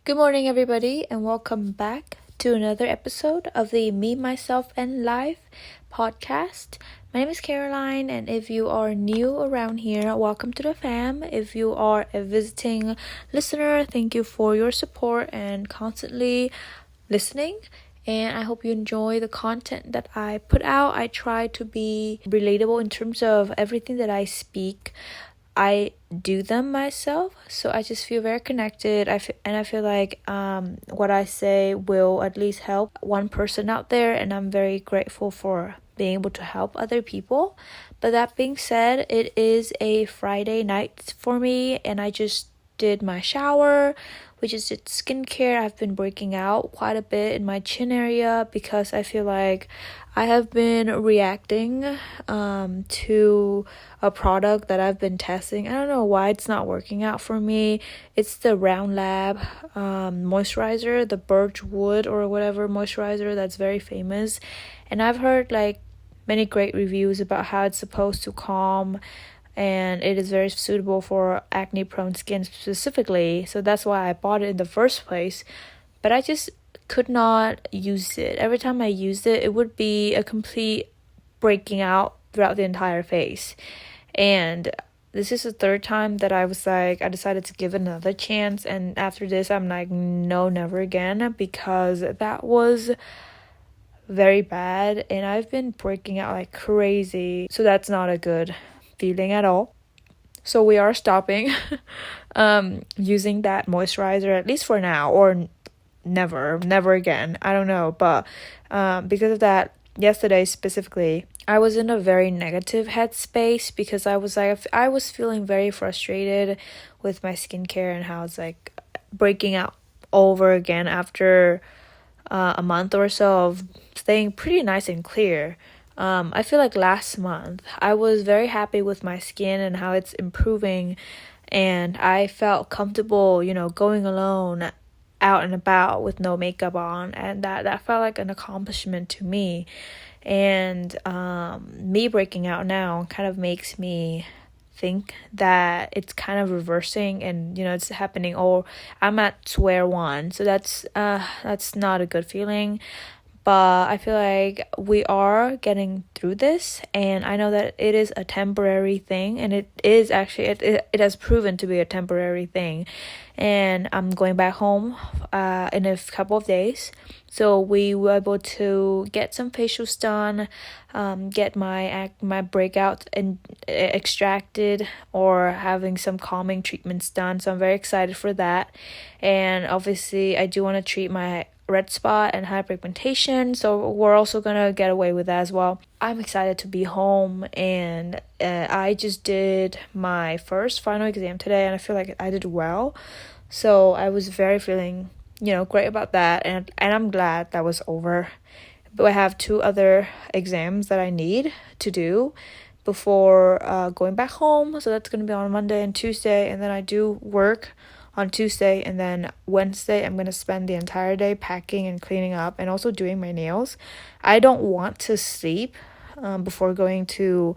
Good morning, everybody, and welcome back to another episode of the Me, Myself, and Life podcast. My name is Caroline, and if you are new around here, welcome to the fam. If you are a visiting listener, thank you for your support and constantly listening. And I hope you enjoy the content that I put out. I try to be relatable in terms of everything that I speak. I do them myself, so I just feel very connected. I feel like what I say will at least help one person out there, and I'm very grateful for being able to help other people. But that being said, it is a Friday night for me, and I just did my shower, which is just skincare. I've been breaking out quite a bit in my chin area because I feel like I have been reacting to a product that I've been testing. I don't know why it's not working out for me. It's the Round Lab moisturizer, the Birchwood or whatever moisturizer that's very famous. And I've heard like many great reviews about how it's supposed to calm and it is very suitable for acne prone skin specifically. So that's why I bought it in the first place. But I just could not use it. Every time I used it, it would be a complete breaking out throughout the entire face. And this is the third time that I decided to give it another chance. And after this, I'm like, no, never again, because that was very bad. And I've been breaking out like crazy. So that's not a good feeling at all. So we are stopping using that moisturizer, at least for now, or never again. I don't know, but because of that, yesterday specifically, I was in a very negative headspace because I was feeling very frustrated with my skincare and how it's like breaking out over again after a month or so of staying pretty nice and clear. I feel like last month I was very happy with my skin and how it's improving, and I felt comfortable, going alone out and about with no makeup on, and that felt like an accomplishment to me. And me breaking out now kind of makes me think that it's kind of reversing, and it's happening, or I'm at square one. So that's not a good feeling. But I feel like we are getting through this, and I know that it is a temporary thing, and it is actually, it has proven to be a temporary thing. And I'm going back home in a couple of days, so we were able to get some facials done, get my breakout and extracted, or having some calming treatments done. So I'm very excited for that. And obviously I do want to treat my red spot and hyperpigmentation, so we're also gonna get away with that as well. I'm excited to be home, and I just did my first final exam today, and I feel like I did well, so I was very feeling great about that, and I'm glad that was over. But I have 2 other exams that I need to do before going back home, so that's gonna be on Monday and Tuesday, and then I do work on Tuesday, and then Wednesday I'm going to spend the entire day packing and cleaning up and also doing my nails. I don't want to sleep before going to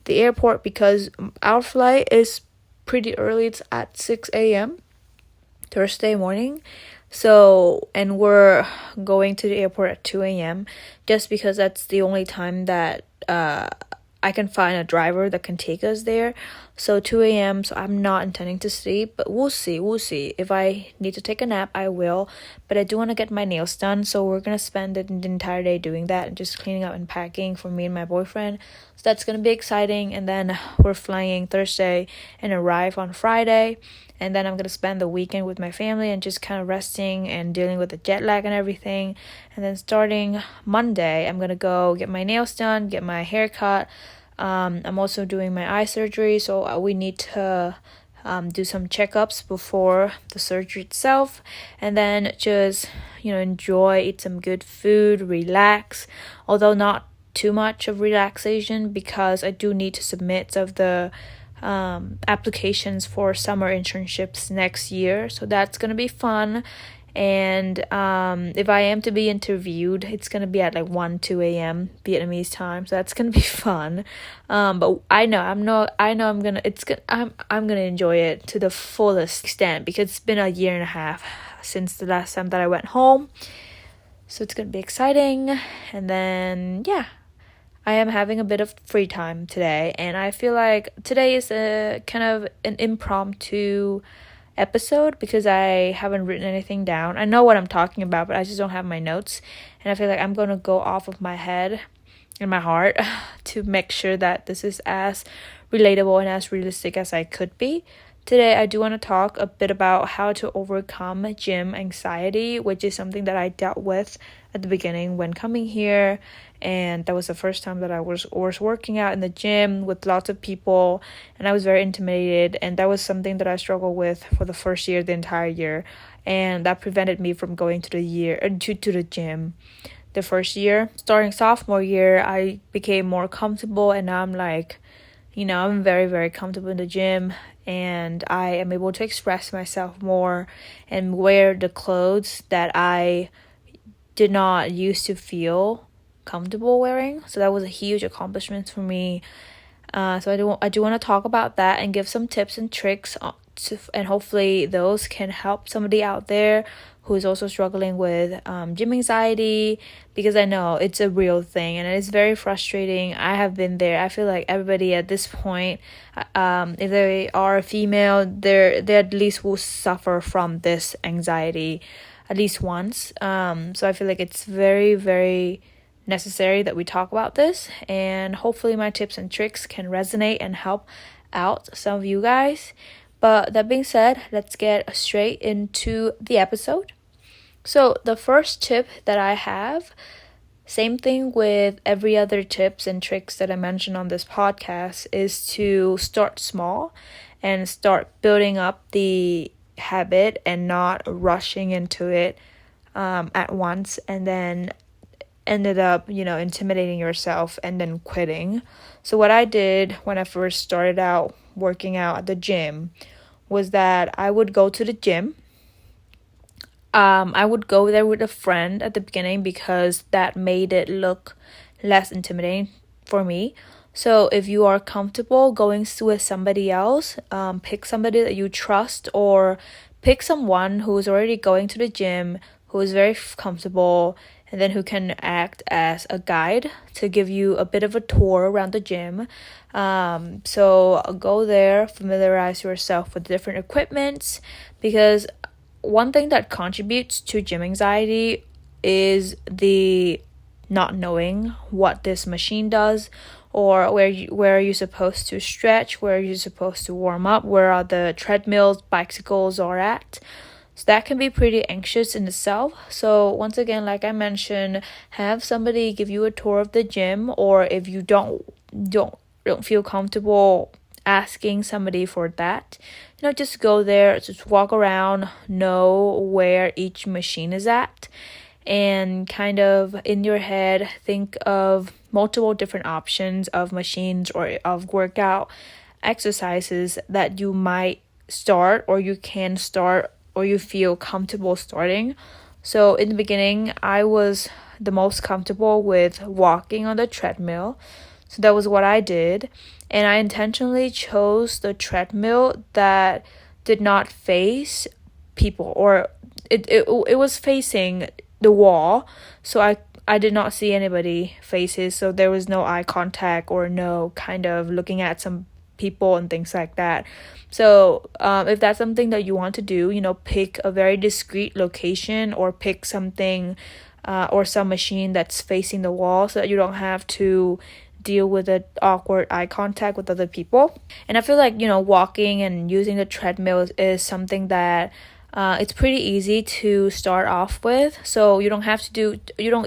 the airport because our flight is pretty early. It's at 6 a.m. Thursday morning. So, and we're going to the airport at 2 a.m. just because that's the only time that I can find a driver that can take us there. So 2 a.m. So I'm not intending to sleep, but we'll see. If I need to take a nap, I will. But I do want to get my nails done, so we're gonna spend the entire day doing that and just cleaning up and packing for me and my boyfriend. So that's gonna be exciting. And then we're flying Thursday and arrive on Friday. And then I'm gonna spend the weekend with my family and just kind of resting and dealing with the jet lag and everything. And then starting Monday, I'm gonna go get my nails done, get my hair cut. I'm also doing my eye surgery, so we need to do some checkups before the surgery itself, and then just enjoy, eat some good food, relax, although not too much of relaxation because I do need to submit some of the applications for summer internships next year, so that's gonna be fun. And if I am to be interviewed, it's gonna be at like 1-2 a.m. Vietnamese time, so that's gonna be fun. But I'm gonna enjoy it to the fullest extent because it's been a year and a half since the last time that I went home. So it's gonna be exciting. And then I am having a bit of free time today, and I feel like today is a kind of an impromptu episode because I haven't written anything down. I know what I'm talking about, but I just don't have my notes, and I feel like I'm gonna go off of my head and my heart to make sure that this is as relatable and as realistic as I could be. Today, I do want to talk a bit about how to overcome gym anxiety, which is something that I dealt with at the beginning when coming here. And that was the first time that I was working out in the gym with lots of people, and I was very intimidated. And that was something that I struggled with for the first year, the entire year. And that prevented me from going to the gym. The first year, starting sophomore year, I became more comfortable, and now I'm like, I'm very, very comfortable in the gym, and I am able to express myself more and wear the clothes that I did not used to feel comfortable wearing. So that was a huge accomplishment for me. So I do want to talk about that and give some tips and tricks and hopefully those can help somebody out there who is also struggling with gym anxiety, because I know it's a real thing and it's very frustrating. I have been there. I feel like everybody at this point, if they are a female, they at least will suffer from this anxiety at least once. So I feel like it's very, very necessary that we talk about this, and hopefully my tips and tricks can resonate and help out some of you guys. But that being said, let's get straight into the episode. So the first tip that I have, same thing with every other tips and tricks that I mentioned on this podcast, is to start small and start building up the habit and not rushing into it at once and then ended up, intimidating yourself and then quitting. So what I did when I first started out working out at the gym was that I would go to the gym. I would go there with a friend at the beginning because that made it look less intimidating for me. So if you are comfortable going with somebody else, pick somebody that you trust, or pick someone who is already going to the gym, who is very comfortable, and then who can act as a guide to give you a bit of a tour around the gym. So go there, familiarize yourself with different equipments, because one thing that contributes to gym anxiety is the not knowing what this machine does, or where are you supposed to stretch, where are you supposed to warm up, where are the treadmills, bicycles are at. So that can be pretty anxious in itself. So once again, like I mentioned, have somebody give you a tour of the gym, or if you don't feel comfortable asking somebody for that, just go there, just walk around, know where each machine is at, and kind of in your head think of multiple different options of machines or of workout exercises that you might start, or you can start, or you feel comfortable starting. So in the beginning, I was the most comfortable with walking on the treadmill. So that was what I did. And I intentionally chose the treadmill that did not face people, or it was facing the wall. So I did not see anybody faces. So there was no eye contact or no kind of looking at some people and things like that. So if that's something that you want to do, pick a very discreet location, or pick something or some machine that's facing the wall so that you don't have to deal with the awkward eye contact with other people. And I feel like, walking and using the treadmill is something that it's pretty easy to start off with. So you don't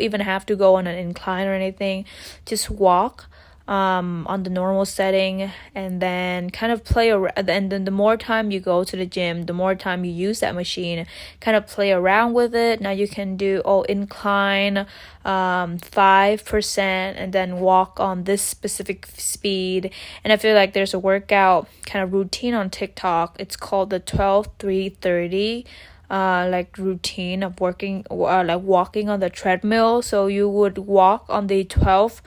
even have to go on an incline or anything. Just walk on the normal setting, and then kind of play around. And then the more time you go to the gym, the more time you use that machine, kind of play around with it. Now you can do incline 5%, and then walk on this specific speed. And I feel like there's a workout kind of routine on TikTok. It's called the 12-3-30 routine of walking on the treadmill. So you would walk on the 12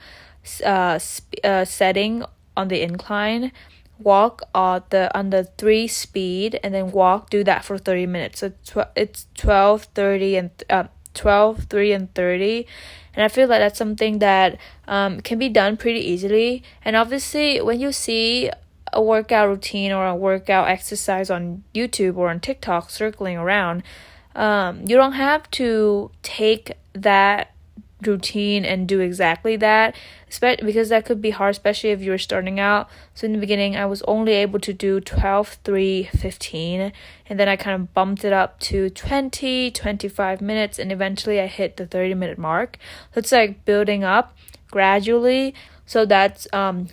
setting on the incline, walk on the 3 speed, and then do that for 30 minutes. So it's 12, 30, and 12, 3, and 30. And I feel like that's something that can be done pretty easily. And obviously, when you see a workout routine or a workout exercise on YouTube or on TikTok circling around, you don't have to take that routine and do exactly that, because that could be hard, especially if you're starting out. So in the beginning, I was only able to do 12, 3, 15, and then I kind of bumped it up to 20, 25 minutes, and eventually I hit the 30-minute mark. So it's like building up gradually. So that's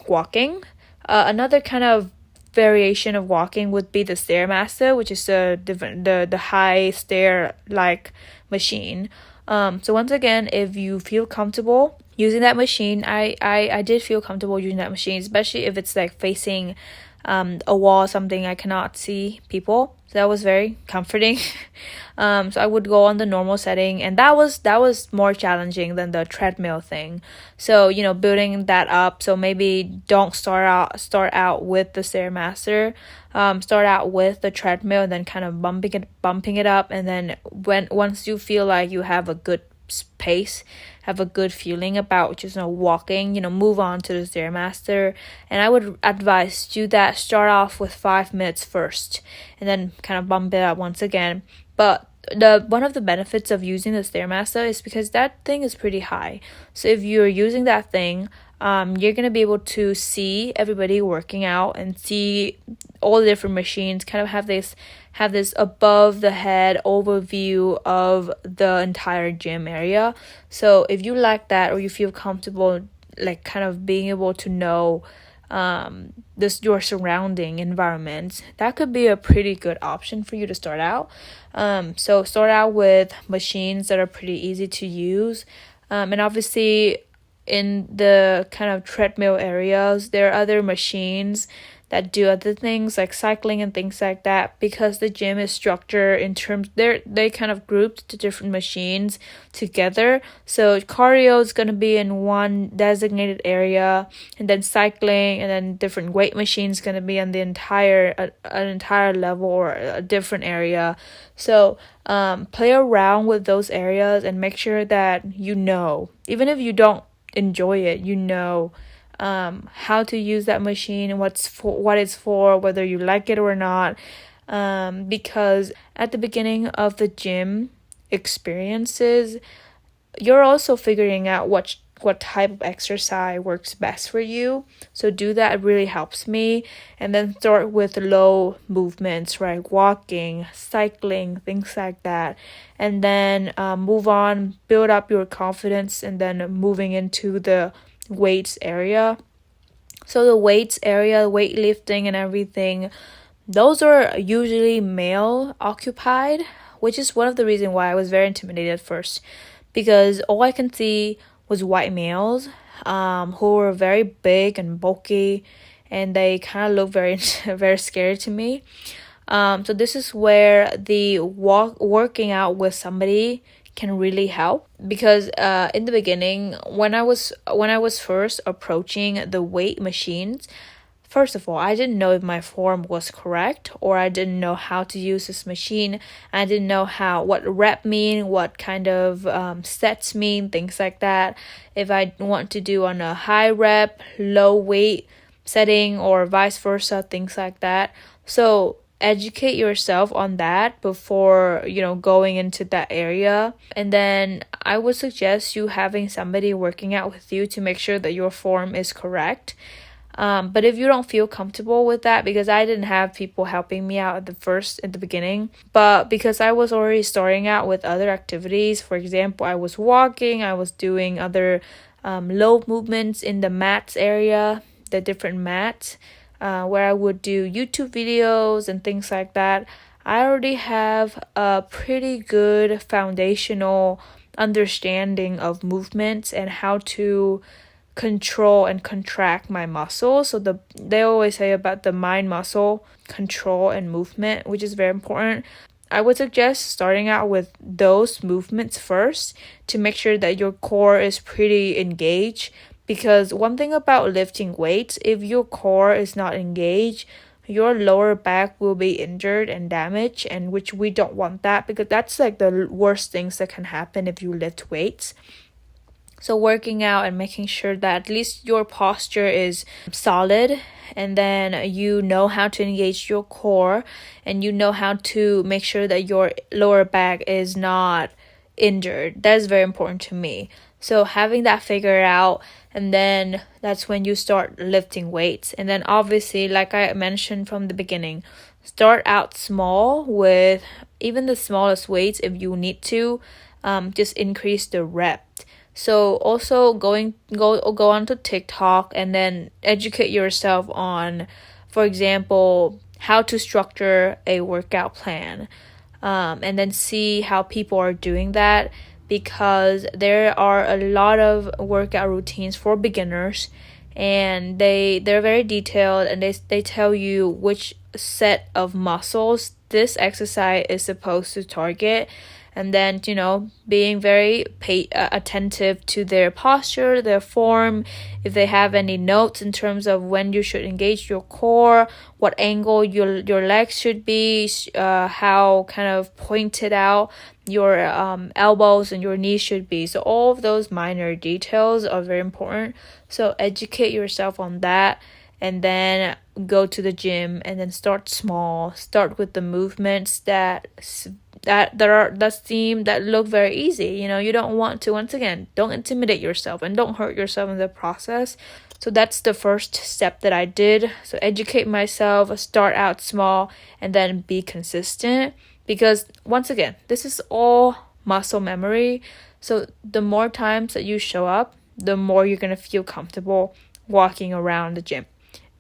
walking. Another kind of variation of walking would be the Stairmaster, which is the high stair like machine. So once again, if you feel comfortable using that machine, I did feel comfortable using that machine, especially if it's like facing a wall, something I cannot see people. So that was very comforting. So I would go on the normal setting, and that was more challenging than the treadmill thing. So building that up. So maybe don't start out with the Stairmaster. Start out with the treadmill, and then kind of bumping it up, and then once you feel like you have a good pace, have a good feeling about just walking, move on to the Stairmaster. And I would advise do that. Start off with 5 minutes first, and then kind of bump it up once again. But one of the benefits of using the Stairmaster is because that thing is pretty high. So if you're using that thing, you're gonna be able to see everybody working out and see all the different machines. Kind of have this above the head overview of the entire gym area. So if you like that, or you feel comfortable, like kind of being able to know your surrounding environment, that could be a pretty good option for you to start out. So start out with machines that are pretty easy to use, and obviously in the kind of treadmill areas, there are other machines that do other things like cycling and things like that, because the gym is structured in terms they kind of grouped the different machines together. So cardio is going to be in one designated area, and then cycling and then different weight machines going to be on the entire an entire level or a different area. So play around with those areas and make sure that even if you don't enjoy it, how to use that machine and what it's for, whether you like it or not. Because at the beginning of the gym experiences, you're also figuring out what type of exercise works best for you. So do that. It really helps me. And then start with low movements, right? Walking, cycling, things like that. And then move on, build up your confidence, and then moving into the weights area. So the weights area, weightlifting and everything, those are usually male occupied, which is one of the reasons why I was very intimidated at first, because all I can see was white males who were very big and bulky, and they kind of look very very scary to me. So this is where the working out with somebody can really help, because in the beginning, when I was first approaching the weight machines, first of all, I didn't know if my form was correct, or I didn't know how to use this machine. I didn't know what rep mean, what kind of sets mean, things like that. If I want to do on a high rep, low weight setting, or vice versa, things like that. So educate yourself on that before going into that area. And then I would suggest you having somebody working out with you to make sure that your form is correct. But if you don't feel comfortable with that, because I didn't have people helping me out at the beginning, but because I was already starting out with other activities, for example, I was walking, I was doing other low movements in the mats area, the different mats, where I would do YouTube videos and things like that. I already have a pretty good foundational understanding of movements and how to control and contract my muscles. So they always say about the mind muscle control and movement, which is very important. I would suggest starting out with those movements first to make sure that your core is pretty engaged Because one thing about lifting weights, if your core is not engaged, your lower back will be injured and damaged, and which we don't want that, because that's like the worst things that can happen if you lift weights. So working out and making sure that at least your posture is solid, and then you know how to engage your core, and you know how to make sure that your lower back is not injured. That is very important to me. So having that figured out, and then that's when you start lifting weights. And then obviously, like I mentioned from the beginning, start out small with even the smallest weights if you need to. Just increase the rep. So also go onto TikTok and then educate yourself on, for example, how to structure a workout plan, and then see how people are doing that, because there are a lot of workout routines for beginners, and they're very detailed, and they tell you which set of muscles this exercise is supposed to target. And then, being very attentive to their posture, their form, if they have any notes in terms of when you should engage your core, what angle your legs should be, how kind of pointed out your elbows and your knees should be. So all of those minor details are very important. So educate yourself on that, and then go to the gym, and then start small. Start with the movements that look very easy. You don't want to, once again, don't intimidate yourself and don't hurt yourself in the process. So that's the first step that I did. So educate myself, start out small, and then be consistent, because once again, this is all muscle memory. So the more times that you show up, the more you're going to feel comfortable walking around the gym.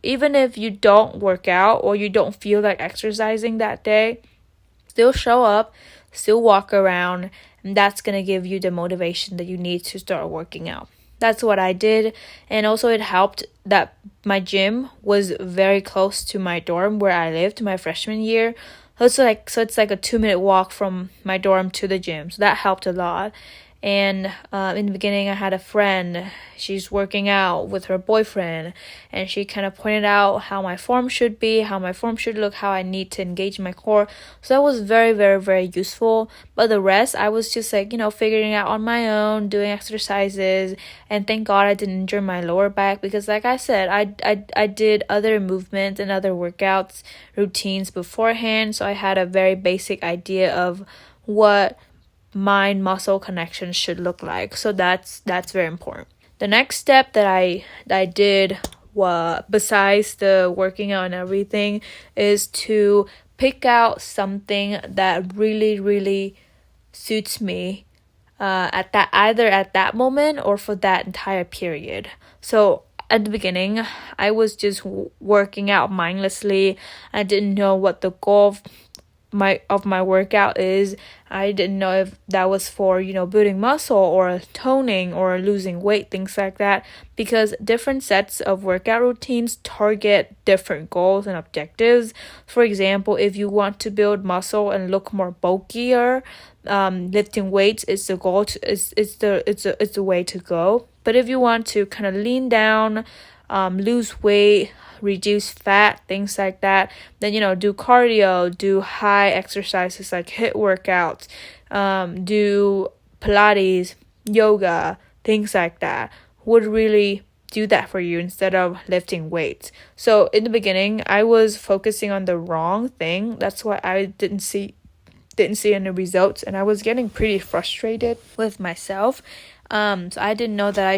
Even if you don't work out or you don't feel like exercising that day, still show up, still walk around, and that's going to give you the motivation that you need to start working out. That's what I did. And also it helped that my gym was very close to my dorm where I lived my freshman year. So it's like a 2-minute walk from my dorm to the gym. So that helped a lot. And in the beginning, I had a friend. She's working out with her boyfriend, and she kind of pointed out how my form should be, how my form should look, how I need to engage my core. So that was very, very, very useful. But the rest, I was just figuring out on my own, doing exercises. And thank God I didn't injure my lower back, because like I said, I did other movements and other workouts routines beforehand. So I had a very basic idea of what mind muscle connection should look like. So that's very important. The next step that I did, besides the working out and everything, is to pick out something that really, really suits me at that moment or for that entire period. So at the beginning, I was just working out mindlessly. I didn't know what the goal of my workout is. I didn't know if that was for building muscle or toning or losing weight, things like that, because different sets of workout routines target different goals and objectives. For example, if you want to build muscle and look more bulkier, lifting weights is the goal. It's the way to go. But if you want to kind of lean down, lose weight, reduce fat, things like that, then do cardio, do high exercises like HIIT workouts, do Pilates, yoga, things like that would really do that for you instead of lifting weights. So in the beginning, I was focusing on the wrong thing. That's why I didn't see any results, and I was getting pretty frustrated with myself. So I didn't know that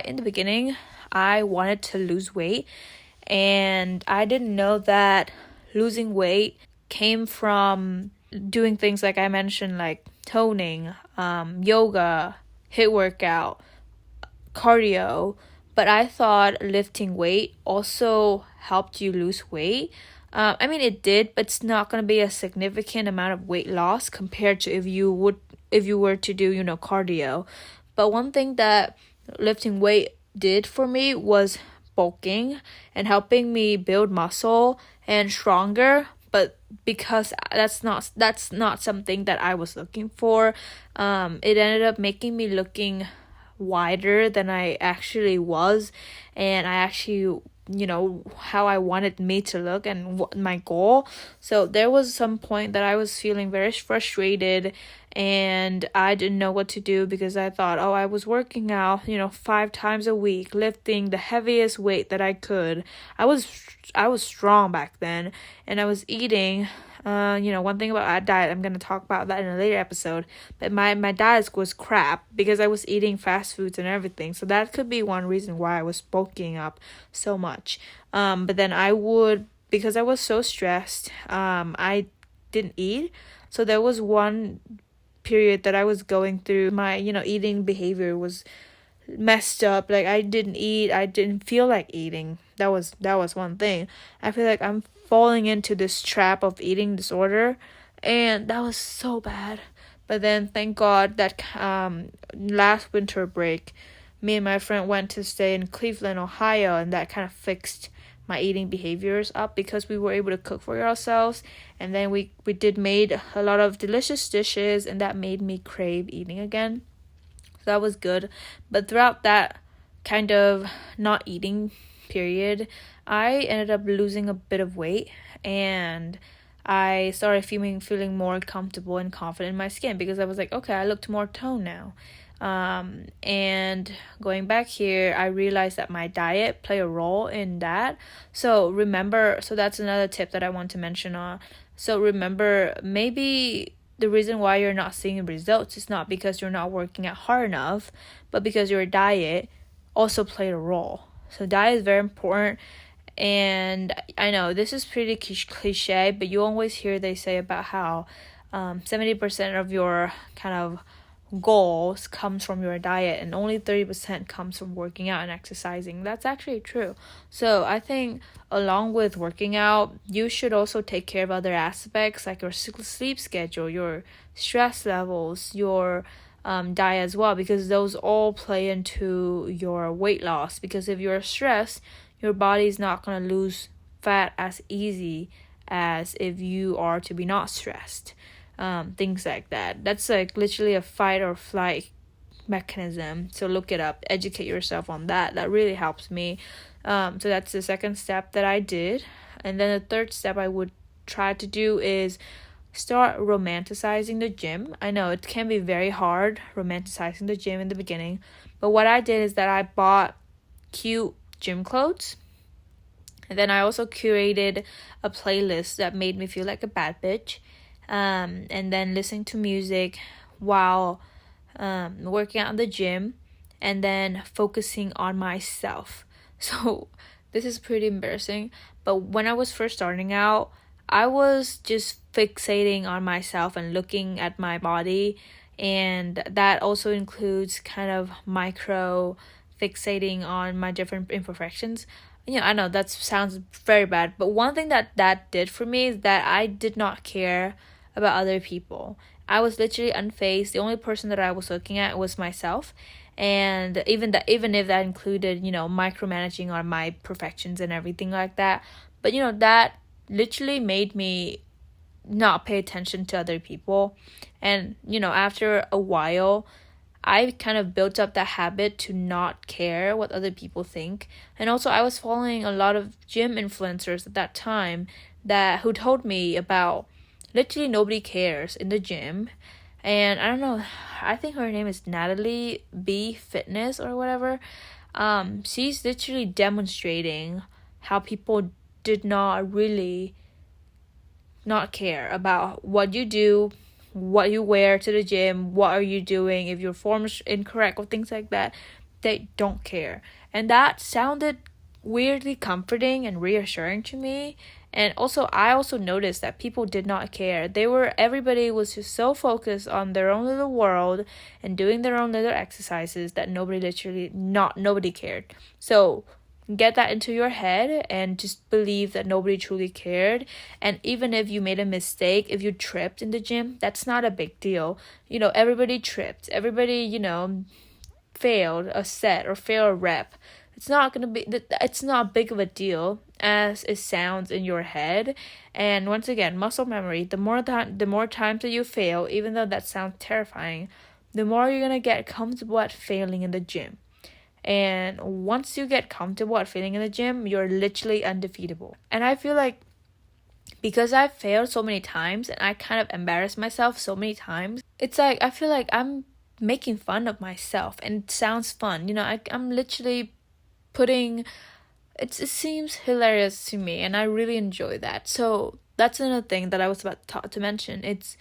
in the beginning, I wanted to lose weight, and I didn't know that losing weight came from doing things like I mentioned, like toning, yoga, HIIT workout, cardio. But I thought lifting weight also helped you lose weight. I mean, it did, but it's not going to be a significant amount of weight loss compared to if you were to do cardio. But one thing that lifting weight did for me was bulking and helping me build muscle and stronger. But because that's not something that I was looking for, it ended up making me looking wider than I actually was, and I actually, how I wanted me to look and what my goal. So there was some point that I was feeling very frustrated, and I didn't know what to do because I thought, oh, I was working out, 5 times a week, lifting the heaviest weight that I could. I was strong back then, and I was eating. One thing about our diet, I'm gonna talk about that in a later episode. But my diet was crap because I was eating fast foods and everything. So that could be one reason why I was bulking up so much. But then because I was so stressed, I didn't eat. So there was one period that I was going through. My eating behavior was messed up. Like, I didn't eat, I didn't feel like eating. That was one thing. I feel like I'm falling into this trap of eating disorder, and that was so bad. But then thank God that last winter break, me and my friend went to stay in Cleveland, Ohio, and that kind of fixed my eating behaviors up because we were able to cook for ourselves, and then we did made a lot of delicious dishes, and that made me crave eating again. So that was good. But throughout that kind of not eating period, I ended up losing a bit of weight, and I started feeling more comfortable and confident in my skin because I was like, okay, I looked more toned now. And going back here, I realized that my diet played a role in that. So that's another tip that I want to mention on. So remember, maybe the reason why you're not seeing results is not because you're not working out hard enough, but because your diet also played a role. So diet is very important. And I know this is pretty cliche, but you always hear they say about how 70% of your kind of goals comes from your diet and only 30% comes from working out and exercising. That's actually true. So I think along with working out, you should also take care of other aspects like your sleep schedule, your stress levels, your diet as well, because those all play into your weight loss. Because if you're stressed, your body is not going to lose fat as easy as if you are to be not stressed. Things like that. That's like literally a fight or flight mechanism. So look it up, educate yourself on that. That really helps me. So that's the second step that I did. And then the third step I would try to do is start romanticizing the gym. I know it can be very hard romanticizing the gym in the beginning, but what I did is that I bought cute gym clothes, and then I also curated a playlist that made me feel like a bad bitch. And then listening to music while working out in the gym, and then focusing on myself. So this is pretty embarrassing, but when I was first starting out, I was just fixating on myself and looking at my body, and that also includes kind of micro fixating on my different imperfections. I know that sounds very bad, but one thing that did for me is that I did not care about other people. I was literally unfazed. The only person that I was looking at was myself. And even if that included, micromanaging on my perfections and everything like that. But that literally made me not pay attention to other people. And after a while, I kind of built up that habit to not care what other people think. And also I was following a lot of gym influencers at that time who told me about literally nobody cares in the gym. And I don't know, I think her name is Natalie B Fitness or whatever. She's literally demonstrating how people did not really not care about what you do, what you wear to the gym, what are you doing, if your form is incorrect or things like that. They don't care. And that sounded weirdly comforting and reassuring to me. And also, I also noticed that people did not care. Everybody was just so focused on their own little world and doing their own little exercises that nobody cared. So get that into your head and just believe that nobody truly cared. And even if you made a mistake, if you tripped in the gym, that's not a big deal. Everybody tripped. Everybody, failed a set or failed a rep. It's not big of a deal as it sounds in your head. And once again, muscle memory, the more times that you fail, even though that sounds terrifying, the more you're gonna get comfortable at failing in the gym. And once you get comfortable at failing in the gym, you're literally undefeatable. And I feel like because I've failed so many times and I kind of embarrassed myself so many times, it's like I feel like I'm making fun of myself, and it sounds fun. I'm literally putting it seems hilarious to me, and I really enjoy that. So that's another thing that I was about to mention. It's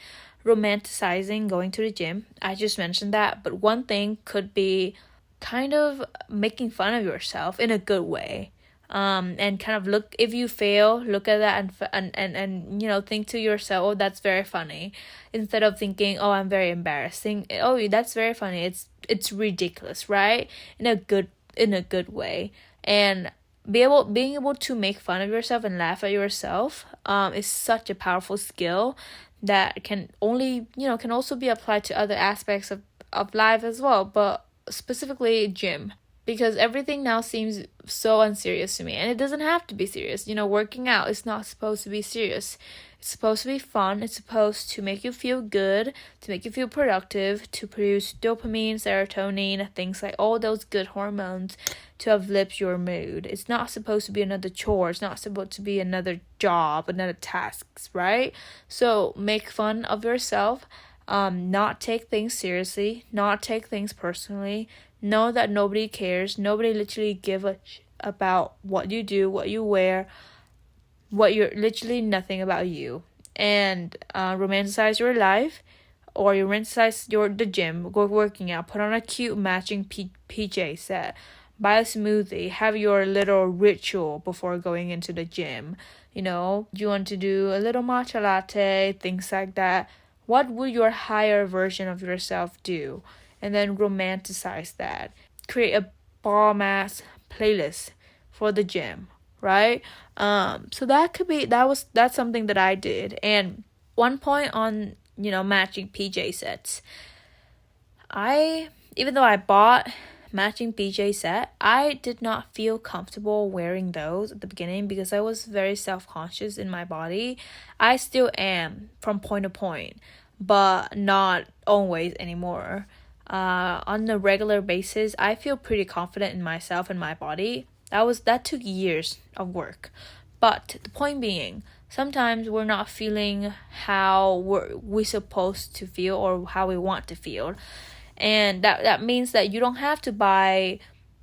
romanticizing going to the gym. I just mentioned that, but one thing could be kind of making fun of yourself in a good way. And kind of look, if you fail, look at that and think to yourself, oh, that's very funny, instead of thinking, oh, I'm very embarrassing. Oh, that's very funny. It's ridiculous, right? In a good way. And being able to make fun of yourself and laugh at yourself is such a powerful skill that can also be applied to other aspects of life as well, but specifically gym, because everything now seems so unserious to me, and it doesn't have to be serious. Working out is not supposed to be serious. It's supposed to be fun. It's supposed to make you feel good, to make you feel productive, to produce dopamine, serotonin, things like all those good hormones to uplift your mood. It's not supposed to be another chore. It's not supposed to be another job, another tasks, right? So make fun of yourself. Not take things seriously, not take things personally. Know that nobody cares. Nobody literally give a about what you do, what you wear, what you're literally nothing about you. And romanticize your life, or you romanticize the gym, go working out, put on a cute matching PJ set, buy a smoothie, have your little ritual before going into the gym. You want to do a little matcha latte, things like that. What would your higher version of yourself do? And then romanticize that. Create a bomb-ass playlist for the gym, right? So that's something that I did. And one point on, matching PJ sets. Even though I bought matching PJ set, I did not feel comfortable wearing those at the beginning because I was very self-conscious in my body. I still am from point to point, but not always anymore. On a regular basis, I feel pretty confident in myself and my body. That took years of work. But the point being, sometimes we're not feeling how we're supposed to feel or how we want to feel. And that means that you don't have to buy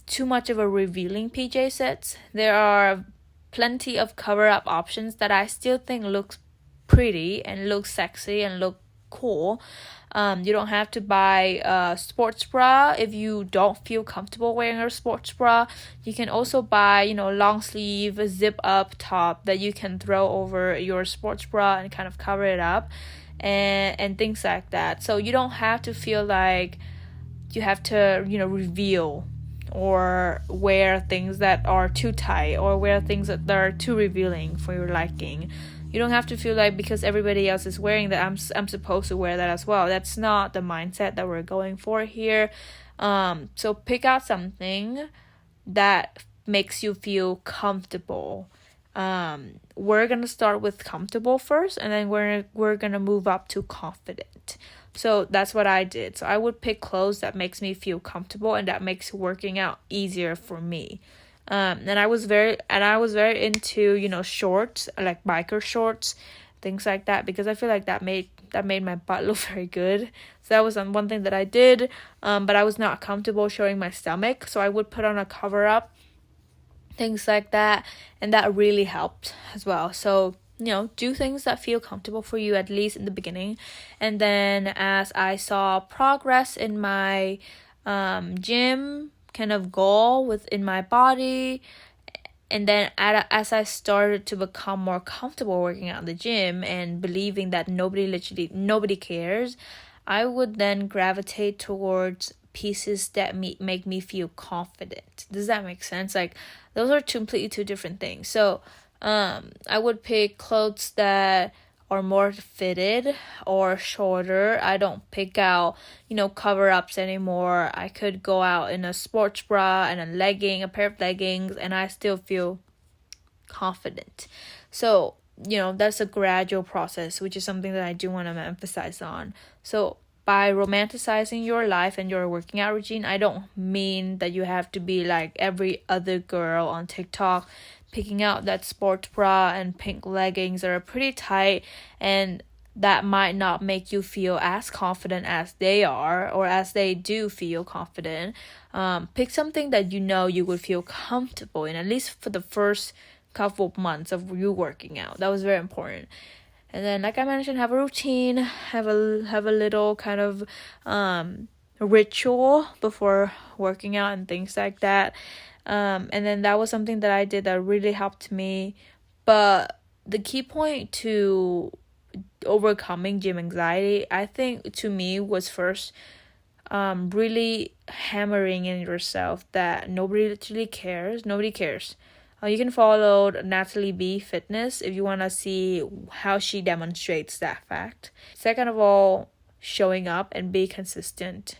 too much of a revealing PJ sets. There are plenty of cover-up options that I still think looks pretty and look sexy and look cool. You don't have to buy a sports bra if you don't feel comfortable wearing a sports bra. You can also buy, long sleeve, zip up top that you can throw over your sports bra and kind of cover it up, and things like that. So you don't have to feel like you have to, reveal or wear things that are too tight or wear things that are too revealing for your liking. You don't have to feel like because everybody else is wearing that, I'm supposed to wear that as well. That's not the mindset that we're going for here. So pick out something that makes you feel comfortable. We're gonna start with comfortable first, and then we're gonna move up to confident. So that's what I did. So I would pick clothes that makes me feel comfortable and that makes working out easier for me. And I was very into, shorts, like biker shorts, things like that, because I feel like that made my butt look very good. So that was one thing that I did. But I was not comfortable showing my stomach, so I would put on a cover up, things like that, and that really helped as well. So, do things that feel comfortable for you, at least in the beginning. And then as I saw progress in my gym kind of goal within my body, and then as I started to become more comfortable working out in the gym and believing that nobody cares, I would then gravitate towards pieces that make me feel confident. Does that make sense? Like, those are completely two different things. So I would pick clothes that are more fitted or shorter. I don't pick out, cover-ups anymore. I could go out in a sports bra and a pair of leggings, and I still feel confident. So, that's a gradual process, which is something that I do want to emphasize on. So by romanticizing your life and your working out routine, I don't mean that you have to be like every other girl on TikTok, picking out that sports bra and pink leggings that are pretty tight and that might not make you feel as confident as they are or as they do feel confident. Pick something that you know you would feel comfortable in, at least for the first couple of months of you working out. That was very important. And then, like I mentioned, have a routine, have a little kind of ritual before working out and things like that. And then that was something that I did that really helped me. But the key point to overcoming gym anxiety, I think, to me, was first really hammering in yourself that nobody literally cares. Nobody cares. You can follow Natalie B Fitness if you want to see how she demonstrates that fact. Second of all, showing up and be consistent.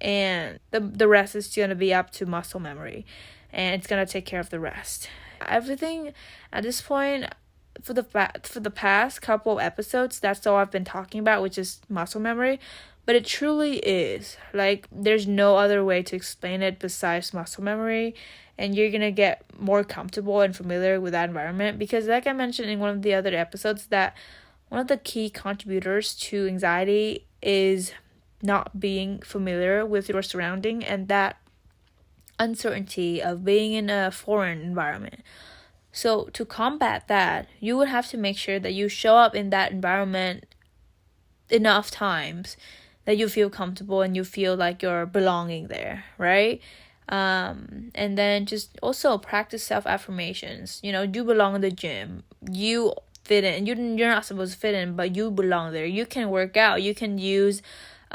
And the rest is going to be up to muscle memory. And it's going to take care of the rest. Everything at this point, for the past couple of episodes, that's all I've been talking about, which is muscle memory. But it truly is. Like, there's no other way to explain it besides muscle memory. And you're going to get more comfortable and familiar with that environment. Because like I mentioned in one of the other episodes, that one of the key contributors to anxiety is not being familiar with your surrounding and that uncertainty of being in a foreign environment. So to combat that, you would have to make sure that you show up in that environment enough times that you feel comfortable and you feel like you're belonging there, right? And then just also practice self-affirmations. You belong in the gym. You fit in. You're not supposed to fit in, but you belong there. You can work out. You can use,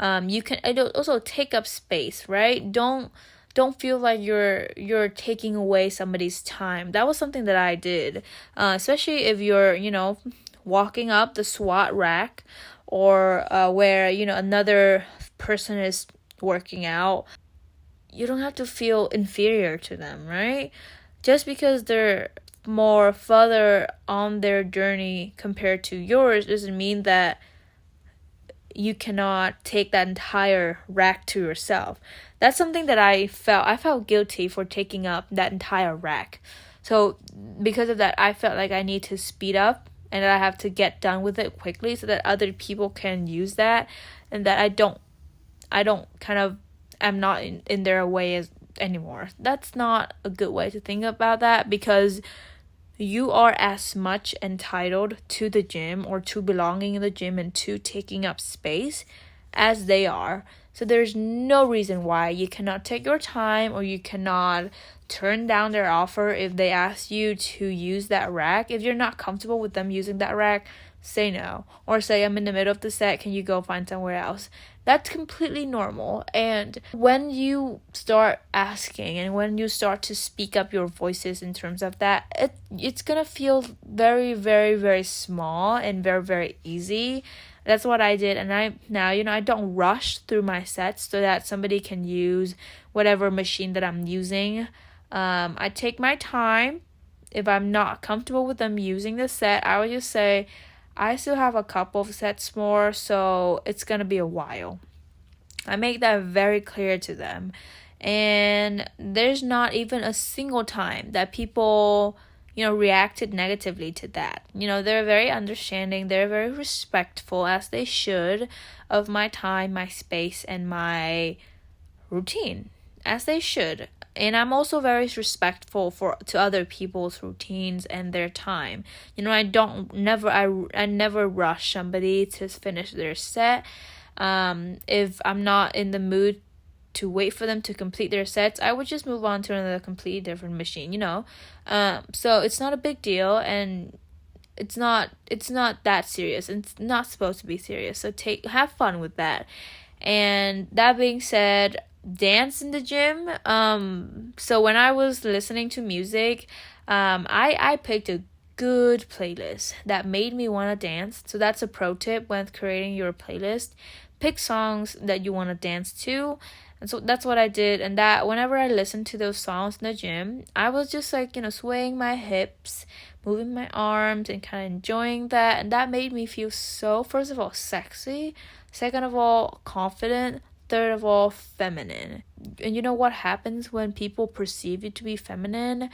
you can also take up space, right? Don't feel like you're taking away somebody's time. That was something that I did, especially if you're, walking up the SWAT rack or where, another person is working out. You don't have to feel inferior to them, right? Just because they're more further on their journey compared to yours doesn't mean that you cannot take that entire rack to yourself. That's something that I felt guilty for taking up that entire rack. So because of that, I felt like I need to speed up and that I have to get done with it quickly so that other people can use that, and that I'm not in their way anymore. That's not a good way to think about that, because you are as much entitled to the gym or to belonging in the gym and to taking up space as they are. So there's no reason why you cannot take your time or you cannot turn down their offer if they ask you to use that rack. If you're not comfortable with them using that rack, say no. Or say, I'm in the middle of the set, can you go find somewhere else? That's completely normal. And when you start asking and when you start to speak up your voices in terms of that, it's gonna feel very, very, very small and very, very easy. That's what I did. And I don't rush through my sets so that somebody can use whatever machine that I'm using. I take my time. If I'm not comfortable with them using the set, I would just say, I still have a couple of sets more, so it's going to be a while. I make that very clear to them. And there's not even a single time that people, reacted negatively to that. They're very understanding. They're very respectful, as they should, of my time, my space, and my routine, as they should. And I'm also very respectful to other people's routines and their time. I never rush somebody to finish their set. If I'm not in the mood to wait for them to complete their sets, I would just move on to another completely different machine, So it's not a big deal, and it's not that serious. It's not supposed to be serious. So have fun with that. And that being said, dance in the gym. So when I was listening to music, I picked a good playlist that made me want to dance. So that's a pro tip when creating your playlist. Pick songs that you want to dance to. And so that's what I did. And that whenever I listened to those songs in the gym, I was just like, swaying my hips, moving my arms, and kind of enjoying that. And that made me feel so, first of all, sexy, Second of all, confident. Third of all, feminine. And you know what happens when people perceive you to be feminine?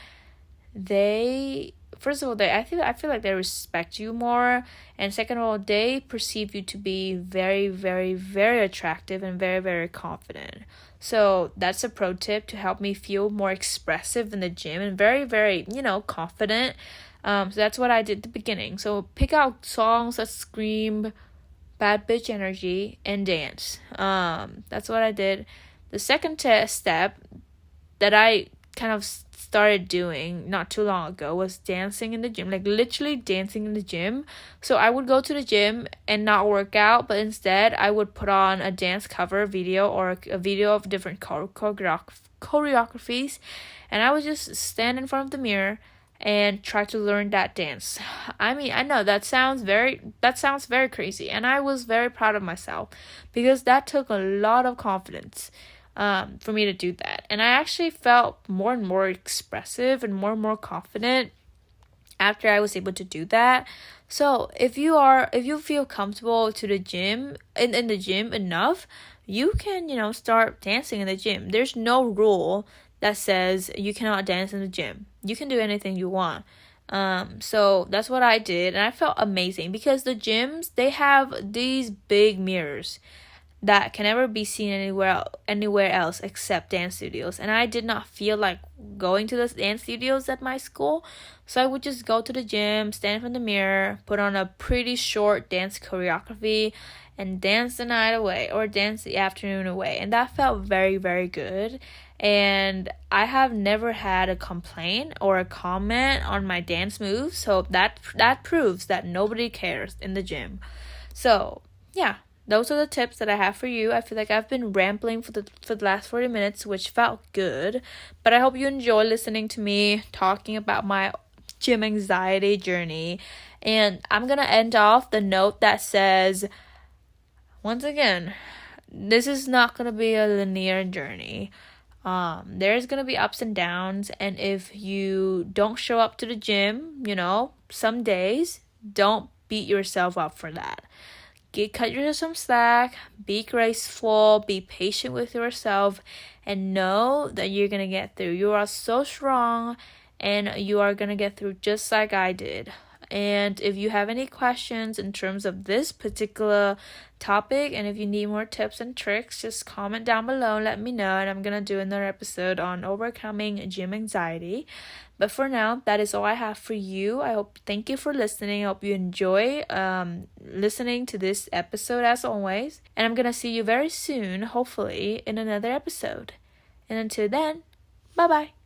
They first of all, I feel like they respect you more, and second of all, they perceive you to be very, very, very attractive and very, very confident. So that's a pro tip to help me feel more expressive in the gym and very, very, confident. So that's what I did at the beginning. So pick out songs that scream bad bitch energy and dance. That's what I did. The second step that I kind of started doing not too long ago was dancing in the gym, like literally dancing in the gym. So I would go to the gym and not work out, but instead I would put on a dance cover video or a video of different choreographies, and I would just stand in front of the mirror and try to learn that dance. I mean, I know that sounds very crazy, and I was very proud of myself because that took a lot of confidence for me to do that. And I actually felt more and more expressive and more confident after I was able to do that. So if you feel comfortable to the gym in the gym enough, you can, start dancing in the gym. There's no rule that says you cannot dance in the gym. You can do anything you want. So that's what I did, and I felt amazing because the gyms, they have these big mirrors that can never be seen anywhere else except dance studios. And I did not feel like going to the dance studios at my school, so I would just go to the gym, stand in front of the mirror, put on a pretty short dance choreography, and dance the night away or dance the afternoon away. And that felt very, very good. And I have never had a complaint or a comment on my dance moves, so that proves that nobody cares in the gym. So yeah, those are the tips that I have for you. I feel like I've been rambling for the last 40 minutes, which felt good. But I hope you enjoy listening to me talking about my gym anxiety journey. And I'm going to end off the note that says, once again, this is not going to be a linear journey. There's going to be ups and downs. And if you don't show up to the gym, some days, don't beat yourself up for that. Cut yourself some slack, be graceful, be patient with yourself, and know that you're going to get through. You are so strong, and you are going to get through just like I did. And if you have any questions in terms of this particular topic, and if you need more tips and tricks, just comment down below and let me know, and I'm going to do another episode on overcoming gym anxiety. But for now, that is all I have for you. Thank you for listening. I hope you enjoy listening to this episode as always. And I'm going to see you very soon, hopefully, in another episode. And until then, bye-bye.